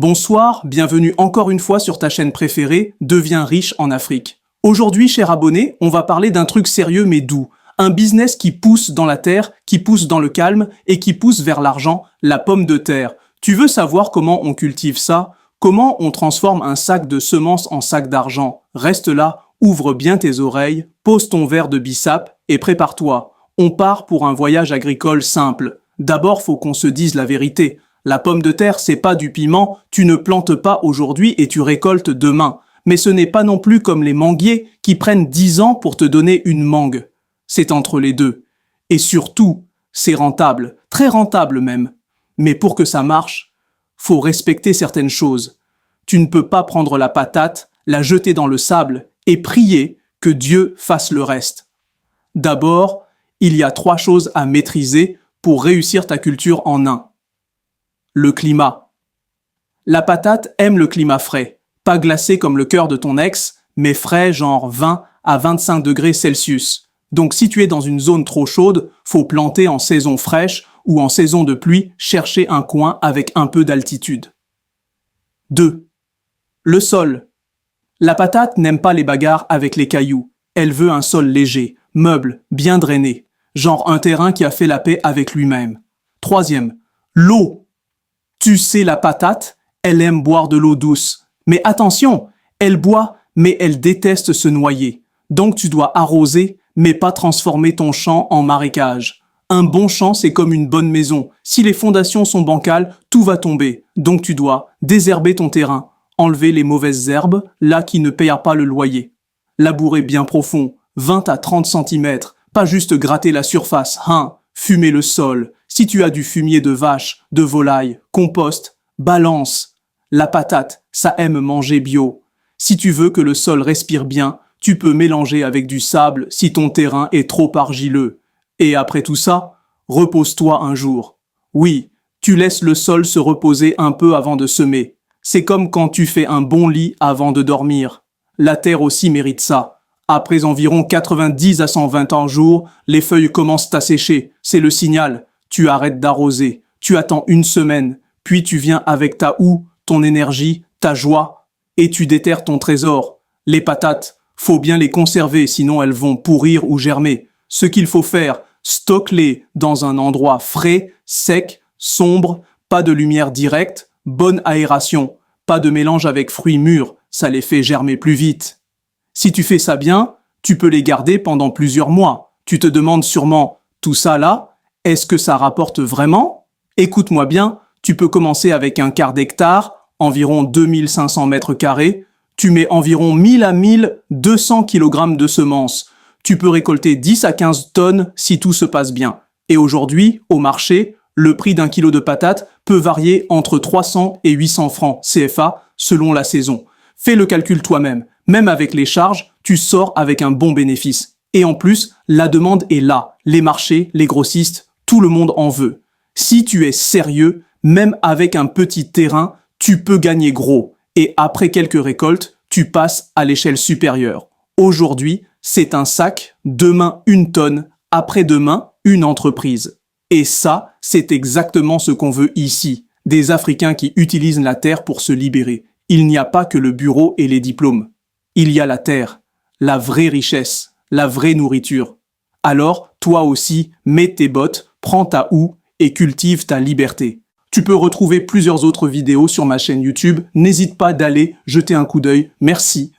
Bonsoir, bienvenue encore une fois sur ta chaîne préférée, Deviens riche en Afrique. Aujourd'hui, cher abonné, on va parler d'un truc sérieux mais doux. Un business qui pousse dans la terre, qui pousse dans le calme et qui pousse vers l'argent, la pomme de terre. Tu veux savoir comment on cultive ça? Comment on transforme un sac de semences en sac d'argent? Reste là, ouvre bien tes oreilles, pose ton verre de bissap et prépare-toi. On part pour un voyage agricole simple. D'abord, faut qu'on se dise la vérité. La pomme de terre, c'est pas du piment, tu ne plantes pas aujourd'hui et tu récoltes demain. Mais ce n'est pas non plus comme les manguiers qui prennent 10 ans pour te donner une mangue. C'est entre les deux. Et surtout, c'est rentable, très rentable même. Mais pour que ça marche, faut respecter certaines choses. Tu ne peux pas prendre la patate, la jeter dans le sable et prier que Dieu fasse le reste. D'abord, il y a 3 choses à maîtriser pour réussir ta culture en un. Le climat. La patate aime le climat frais, pas glacé comme le cœur de ton ex, mais frais genre 20 à 25 degrés Celsius. Donc si tu es dans une zone trop chaude, faut planter en saison fraîche ou en saison de pluie, chercher un coin avec un peu d'altitude. 2. Le sol. La patate n'aime pas les bagarres avec les cailloux. Elle veut un sol léger, meuble, bien drainé, genre un terrain qui a fait la paix avec lui-même. 3. L'eau. Tu sais, la patate, elle aime boire de l'eau douce. Mais attention, elle boit, mais elle déteste se noyer. Donc tu dois arroser, mais pas transformer ton champ en marécage. Un bon champ, c'est comme une bonne maison. Si les fondations sont bancales, tout va tomber. Donc tu dois désherber ton terrain, enlever les mauvaises herbes, là qui ne payent pas le loyer. Labourer bien profond, 20 à 30 cm, pas juste gratter la surface, fumer le sol. Si tu as du fumier de vache, de volaille, compost, balance. La patate, ça aime manger bio. Si tu veux que le sol respire bien, tu peux mélanger avec du sable si ton terrain est trop argileux. Et après tout ça, repose-toi un jour. Oui, tu laisses le sol se reposer un peu avant de semer. C'est comme quand tu fais un bon lit avant de dormir. La terre aussi mérite ça. Après environ 90 à 120 jours, les feuilles commencent à sécher. C'est le signal. Tu arrêtes d'arroser. Tu attends une semaine. Puis tu viens avec ta houe, ton énergie, ta joie. Et tu déterres ton trésor. Les patates, faut bien les conserver, sinon elles vont pourrir ou germer. Ce qu'il faut faire, stocke-les dans un endroit frais, sec, sombre, pas de lumière directe, bonne aération, pas de mélange avec fruits mûrs, ça les fait germer plus vite. Si tu fais ça bien, tu peux les garder pendant plusieurs mois. Tu te demandes sûrement, tout ça là, est-ce que ça rapporte vraiment? Écoute-moi bien, tu peux commencer avec un quart d'hectare, environ 2500 mètres carrés. Tu mets environ 1000 à 1200 kg de semences. Tu peux récolter 10 à 15 tonnes si tout se passe bien. Et aujourd'hui, au marché, le prix d'un kilo de patates peut varier entre 300 et 800 francs CFA selon la saison. Fais le calcul toi-même. Même avec les charges, tu sors avec un bon bénéfice. Et en plus, la demande est là. Les marchés, les grossistes, tout le monde en veut. Si tu es sérieux, même avec un petit terrain, tu peux gagner gros. Et après quelques récoltes, tu passes à l'échelle supérieure. Aujourd'hui, c'est un sac, demain une tonne, après-demain une entreprise. Et ça, c'est exactement ce qu'on veut ici. Des Africains qui utilisent la terre pour se libérer. Il n'y a pas que le bureau et les diplômes. Il y a la terre, la vraie richesse, la vraie nourriture. Alors, toi aussi, mets tes bottes, prends ta houe et cultive ta liberté. Tu peux retrouver plusieurs autres vidéos sur ma chaîne YouTube. N'hésite pas d'aller jeter un coup d'œil. Merci.